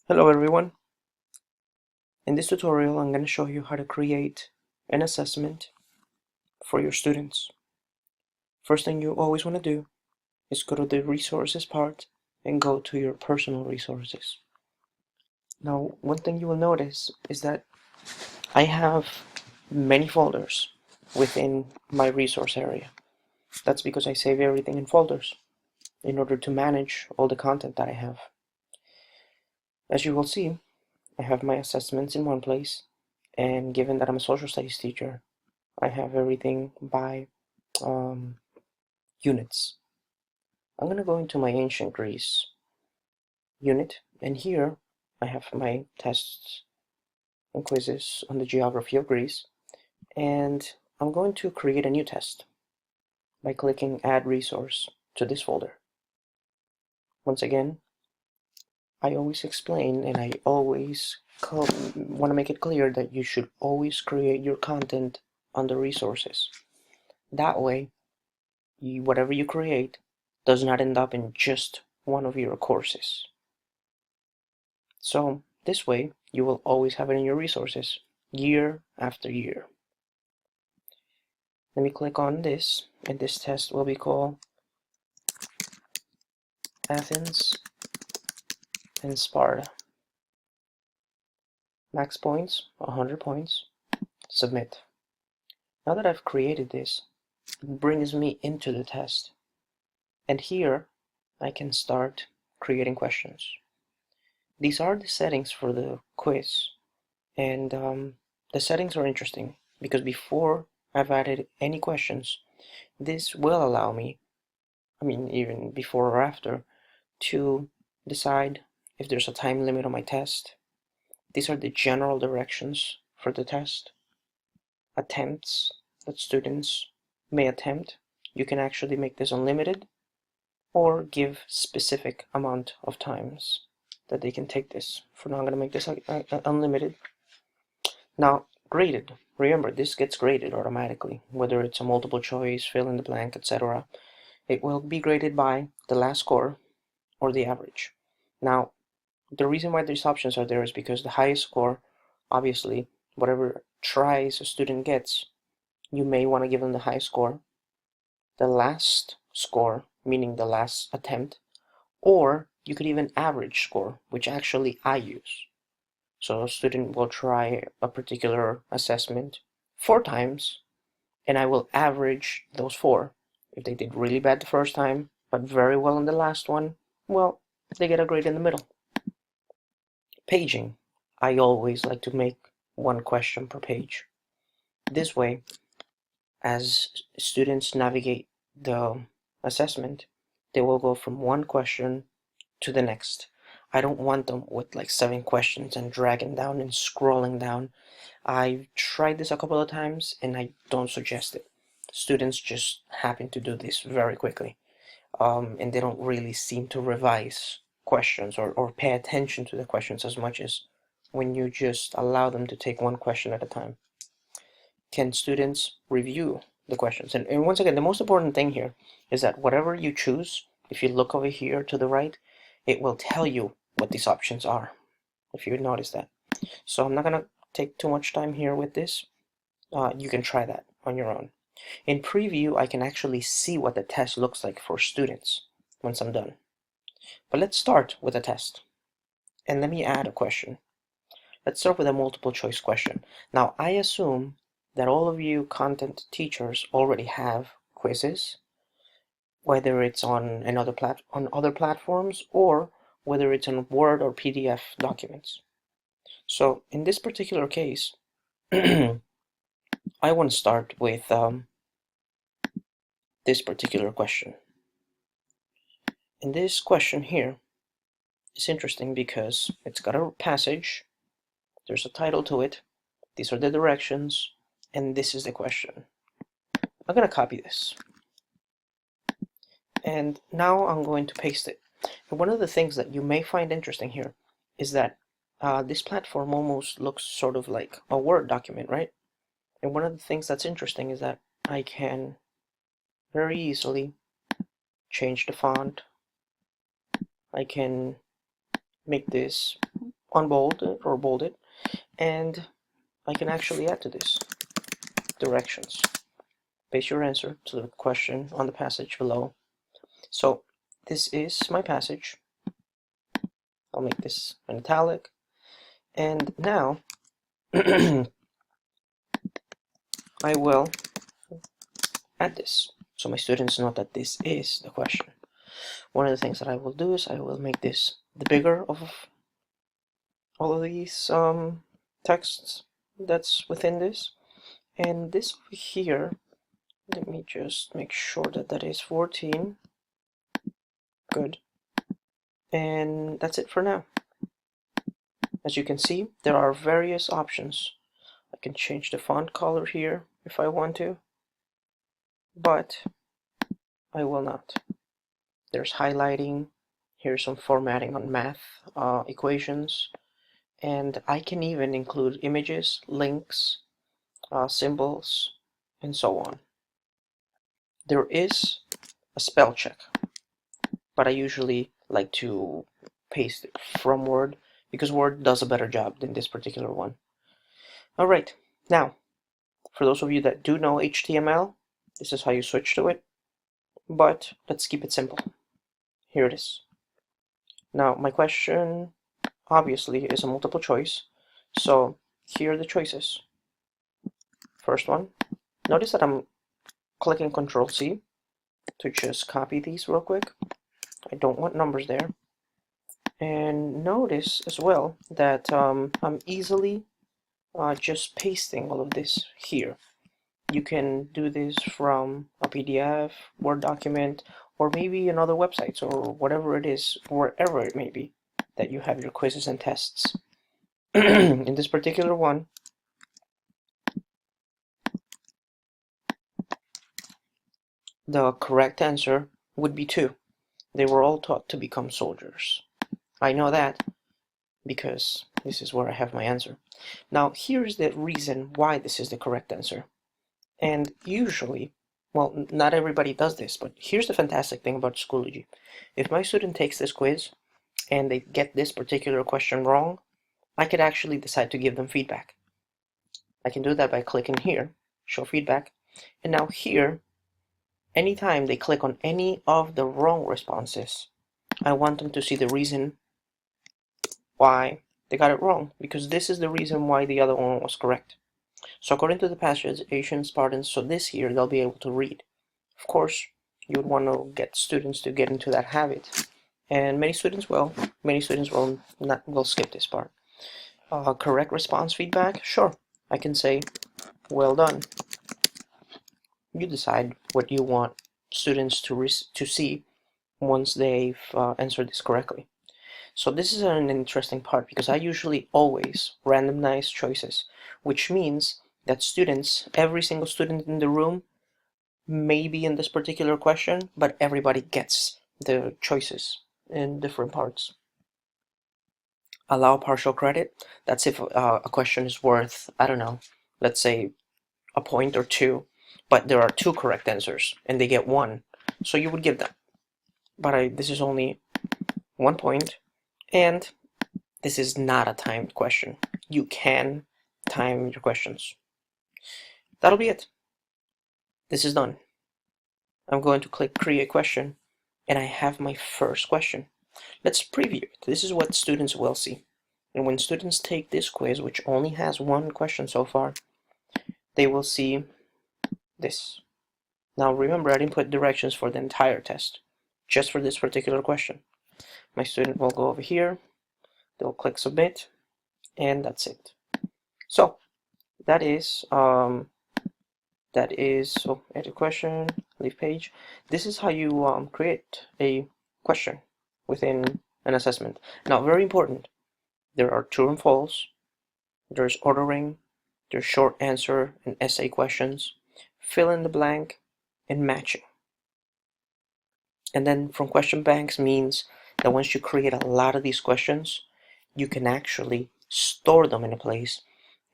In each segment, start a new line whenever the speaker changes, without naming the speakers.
Hello everyone. In this tutorial I'm going to show you how to create an assessment for your students. First thing you always want to do is go to the resources part and go to your personal resources. Now one thing you will notice is that I have many folders within my resource area. That's because I save everything in folders in order to manage all the content that I have. As you will see, I have my assessments in one place, and given that I'm a social studies teacher, I have everything by um, units. I'm going to go into my ancient Greece unit, and here I have my tests and quizzes on the geography of Greece, and I'm going to create a new test by clicking Add Resource to this folder. Once again, I always explain and I always want to make it clear that you should always create your content under resources. That way, whatever you create does not end up in just one of your courses. So this way, you will always have it in your resources, year after year. Let me click on this, and this test will be called Athens and Sparta. Max points, 100 points. Submit. Now that I've created this, it brings me into the test. And here, I can start creating questions. These are the settings for the quiz. And the settings are interesting because before I've added any questions, this will allow me, even before or after, to decide if there's a time limit on my test. These are the general directions for the test. Attempts that students may attempt. You can actually make this unlimited or give specific amount of times that they can take this. For now, I'm going to make this unlimited. Now, graded. Remember, this gets graded automatically, whether it's a multiple choice, fill in the blank, etc. It will be graded by the last score or the average. Now, the reason why these options are there is because the highest score, obviously, whatever tries a student gets, you may want to give them the high score, the last score, meaning the last attempt, or you could even average score, which actually I use. So a student will try a particular assessment 4 times, and I will average those 4. If they did really bad the first time, but very well in the last one, well, they get a grade in the middle. Paging. I always like to make 1 question per page. This way, as students navigate the assessment, they will go from 1 question to the next. I don't want them with like 7 questions and dragging down and scrolling down. I've tried this a couple of times and I don't suggest it. Students just happen to do this very quickly, and they don't really seem to revise questions or pay attention to the questions as much as when you just allow them to take 1 question at a time. Can students review the questions? And once again, the most important thing here is that whatever you choose, if you look over here to the right, it will tell you what these options are, if you notice that. So I'm not going to take too much time here with this. You can try that on your own. In preview, I can actually see what the test looks like for students once I'm done. But let's start with a test. And let me add a question. Let's start with a multiple choice question. Now, I assume that all of you content teachers already have quizzes, whether it's on other platforms or whether it's in Word or PDF documents. So in this particular case, I want to start with this particular question. And this question here is interesting because it's got a passage, there's a title to it, these are the directions, and this is the question. I'm going to copy this. And now I'm going to paste it. And one of the things that you may find interesting here is that this platform almost looks sort of like a Word document, right? And one of the things that's interesting is that I can very easily change the font. I can make this unbold it or bold it, and I can actually add to this directions. Paste your answer to the question on the passage below. So this is my passage. I'll make this an italic, and now I will add this so my students know that this is the question. One of the things that I will do is I will make this the bigger of all of these texts that's within this, and this over here, let me just make sure that that is 14. Good. And that's it for now. As you can see, there are various options. I can change the font color here if I want to, but I will not. There's highlighting, here's some formatting on math equations, and I can even include images, links, symbols, and so on. There is a spell check, but I usually like to paste it from Word because Word does a better job than this particular one. Alright, now, for those of you that do know HTML, this is how you switch to it, but let's keep it simple. Here it is. Now, my question obviously is a multiple choice, so here are the choices. First one, notice that I'm clicking Control C to just copy these real quick. I don't want numbers there. And notice as well that I'm easily just pasting all of this here. You can do this from a PDF, Word document, or maybe another website, or whatever it is, wherever it may be that you have your quizzes and tests. In this particular one, the correct answer would be 2. They were all taught to become soldiers. I know that because this is where I have my answer. Now, here's the reason why this is the correct answer. And usually, well, not everybody does this, but here's the fantastic thing about Schoology. If my student takes this quiz and they get this particular question wrong, I could actually decide to give them feedback. I can do that by clicking here, show feedback, and now here, anytime they click on any of the wrong responses, I want them to see the reason why they got it wrong, because this is the reason why the other one was correct. So according to the passage, Asian Spartans, so this here, they'll be able to read. Of course, you would want to get students to get into that habit, and many students will. Many students will skip this part. Correct response feedback? Sure, I can say, well done. You decide what you want students to see once they've answered this correctly. So this is an interesting part because I usually always randomize choices, which means that students, every single student in the room may be in this particular question, but everybody gets the choices in different parts. Allow partial credit. That's if a question is worth, I don't know, let's say a point or 2, but there are 2 correct answers and they get 1. So you would give them. But this is only 1 point, and this is not a timed question. You can time your questions. That'll be it. This is done. I'm going to click create question, and I have my first question. Let's preview it. This is what students will see. And when students take this quiz, which only has 1 question so far, they will see this. Now remember, I didn't put directions for the entire test, just for this particular question. My student will go over here, they'll click submit, and that's it. So that is edit question, leave page. This is how you create a question within an assessment. Now, very important, there are true and false, there's ordering, there's short answer and essay questions, fill in the blank, and matching. And then from question banks means that once you create a lot of these questions, you can actually store them in a place,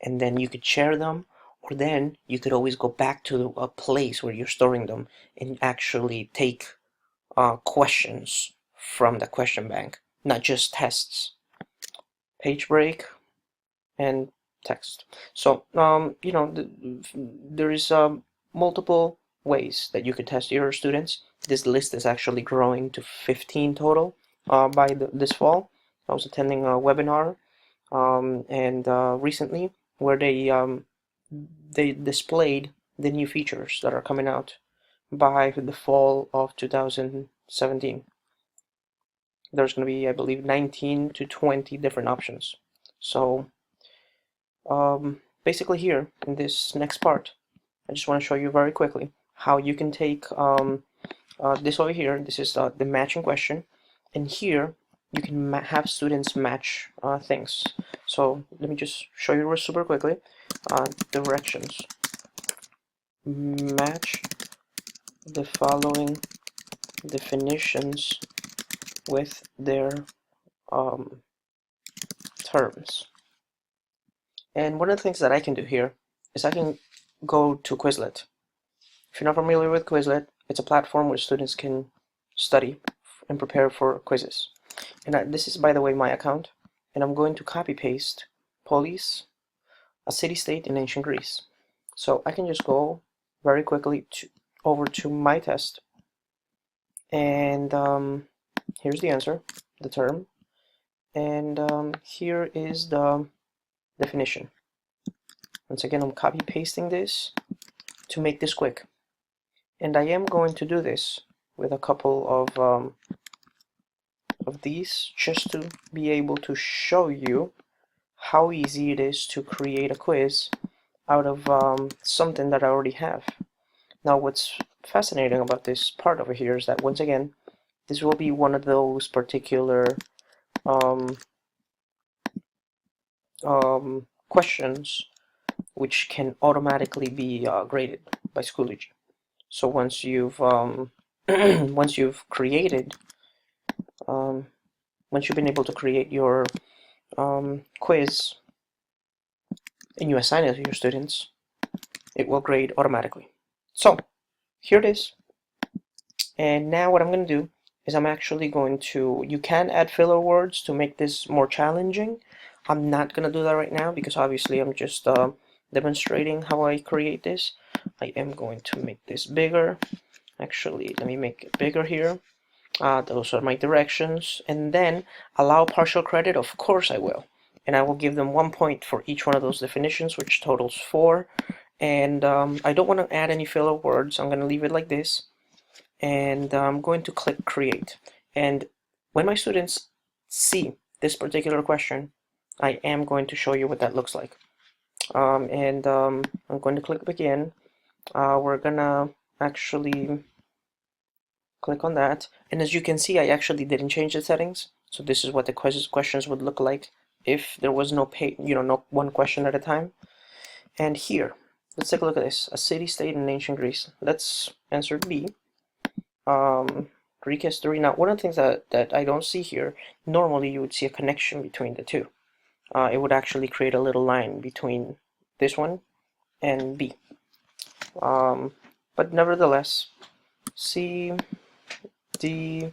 and then you could share them, or then you could always go back to a place where you're storing them and actually take questions from the question bank, not just tests. page break, and text. So there is multiple ways that you could test your students. This list is actually growing to 15 total by this fall. I was attending a webinar and recently where they displayed the new features that are coming out by the fall of 2017. There's going to be, I believe, 19 to 20 different options. So basically here in this next part, I just want to show you very quickly how you can take this over here. This is the matching question, and here you can have students match things. So let me just show you super quickly. Directions. Match the following definitions with their terms. And one of the things that I can do here is I can go to Quizlet. If you're not familiar with Quizlet, it's a platform where students can study and prepare for quizzes. And this is, by the way, my account. And I'm going to copy paste police, a city-state in ancient Greece. So I can just go very quickly over to my test. And here's the answer, the term. And here is the definition. Once again, I'm copy pasting this to make this quick. And I am going to do this with a couple of these just to be able to show you how easy it is to create a quiz out of something that I already have. Now what's fascinating about this part over here is that once again, this will be one of those particular questions which can automatically be graded by Schoology. So once you've once you've created once you've been able to create your quiz and you assign it to your students, it will grade automatically. So here it is. And now what I'm going to do is I'm actually going to, you can add filler words to make this more challenging. I'm not going to do that right now because obviously I'm just demonstrating how I create this. I am going to make this bigger. Actually, let me make it bigger here. Those are my directions. And then allow partial credit, of course I will. And I will give them 1 point for each one of those definitions, which totals 4. And I don't want to add any filler words. I'm going to leave it like this. And I'm going to click create. And when my students see this particular question, I am going to show you what that looks like. I'm going to click begin. We're gonna actually click on that, and as you can see, I actually didn't change the settings. So this is what the questions would look like if there was no no one question at a time. And here, let's take a look at this: a city-state in ancient Greece. Let's answer B. Greek history. Now, one of the things that I don't see here, normally you would see a connection between the two. It would actually create a little line between this one and B. But nevertheless, C, D,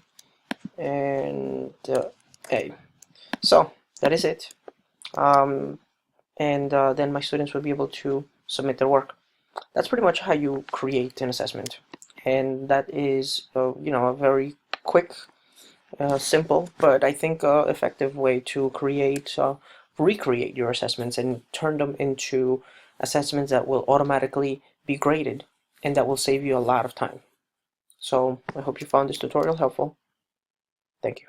and A. So that is it. Then my students will be able to submit their work. That's pretty much how you create an assessment. And that is, a very quick, simple, but I think effective way to recreate your assessments and turn them into assessments that will automatically be graded and that will save you a lot of time. So I hope you found this tutorial helpful. Thank you.